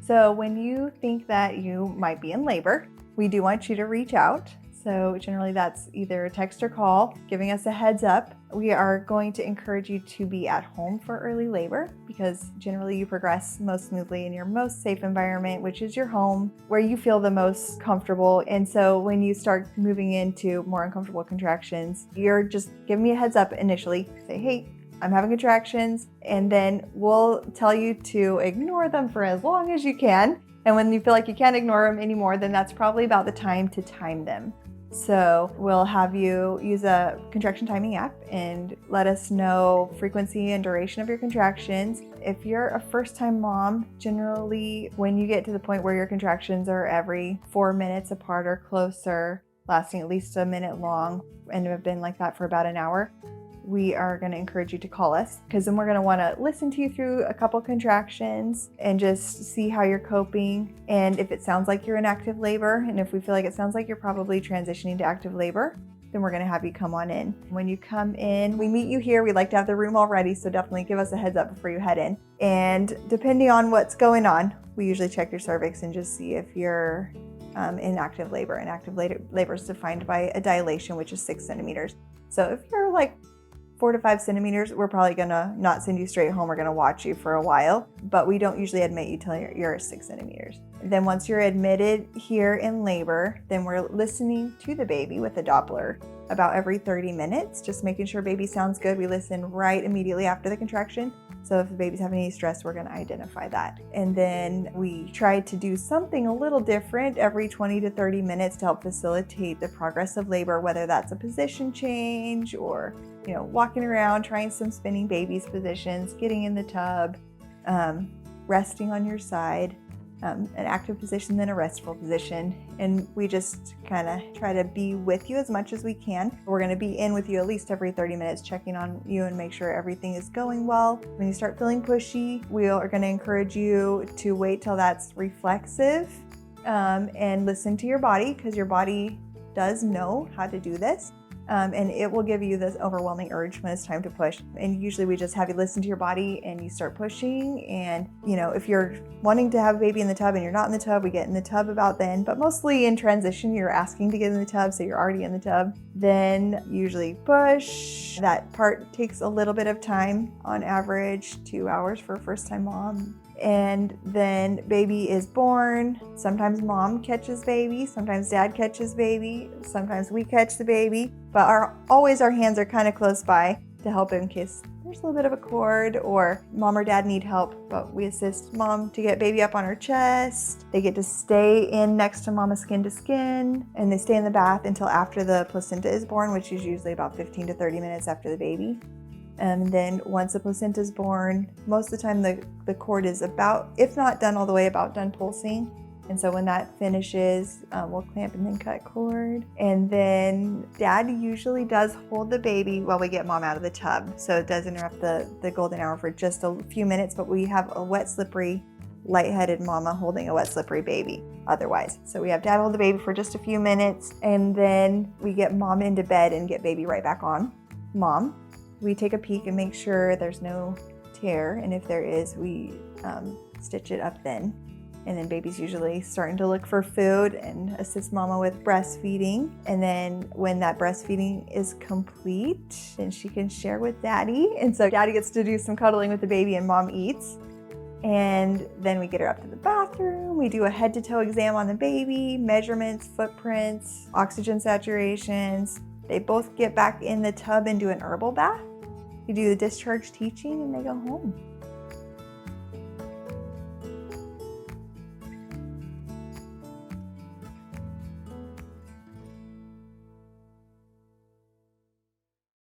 So when you think that you might be in labor, we do want you to reach out. So generally that's either a text or call, giving us a heads up. We are going to encourage you to be at home for early labor because generally you progress most smoothly in your most safe environment, which is your home, where you feel the most comfortable. And so when you start moving into more uncomfortable contractions, you're just giving me a heads up initially. Say, hey, I'm having contractions, and then we'll tell you to ignore them for as long as you can. And when you feel like you can't ignore them anymore, then that's probably about the time to time them. So we'll have you use a contraction timing app and let us know frequency and duration of your contractions. If you're a first-time mom, generally when you get to the point where your contractions are every 4 minutes apart or closer, lasting at least a minute long, and have been like that for about an hour, we are going to encourage you to call us because then we're going to want to listen to you through a couple contractions and just see how you're coping. And if it sounds like you're in active labor, and if we feel like it sounds like you're probably transitioning to active labor, then we're going to have you come on in. When you come in, we meet you here. We like to have the room all ready, so definitely give us a heads up before you head in. And depending on what's going on, we usually check your cervix and just see if you're in active labor. And active labor is defined by a dilation, which is 6 centimeters. So if you're like 4 to 5 centimeters, we're probably gonna not send you straight home. We're gonna watch you for a while, but we don't usually admit you till you're 6 centimeters. Then once you're admitted here in labor, then we're listening to the baby with a Doppler about every 30 minutes, just making sure baby sounds good. We listen right immediately after the contraction. So if the baby's having any stress, we're gonna identify that. And then we try to do something a little different every 20 to 30 minutes to help facilitate the progress of labor, whether that's a position change or walking around, trying some spinning babies positions, getting in the tub, resting on your side, an active position, then a restful position. And we just kind of try to be with you as much as we can. We're going to be in with you at least every 30 minutes, checking on you and make sure everything is going well. When you start feeling pushy, we are going to encourage you to wait till that's reflexive and listen to your body, because your body does know how to do this. And it will give you this overwhelming urge when it's time to push. And usually we just have you listen to your body and you start pushing. And, if you're wanting to have a baby in the tub and you're not in the tub, we get in the tub about then. But mostly in transition, you're asking to get in the tub, so you're already in the tub. Then usually push. That part takes a little bit of time, on average 2 hours for a first-time mom. And then baby is born. Sometimes mom catches baby, sometimes dad catches baby, sometimes we catch the baby, but always our hands are kind of close by to help in case there's a little bit of a cord or mom or dad need help. But we assist mom to get baby up on her chest. They get to stay in next to mama skin to skin, and they stay in the bath until after the placenta is born, which is usually about 15 to 30 minutes after the baby. And then once the placenta is born, most of the time the cord is about, if not done all the way, about done pulsing. And so when that finishes, we'll clamp and then cut cord. And then dad usually does hold the baby while we get mom out of the tub. So it does interrupt the golden hour for just a few minutes, but we have a wet, slippery, lightheaded mama holding a wet, slippery baby otherwise. So we have dad hold the baby for just a few minutes, and then we get mom into bed and get baby right back on mom. We take a peek and make sure there's no tear, and if there is, we stitch it up then. And then baby's usually starting to look for food and assist mama with breastfeeding. And then when that breastfeeding is complete, then she can share with daddy. And so daddy gets to do some cuddling with the baby and mom eats. And then we get her up to the bathroom. We do a head to toe exam on the baby, measurements, footprints, oxygen saturations. They both get back in the tub and do an herbal bath. You do the discharge teaching and they go home.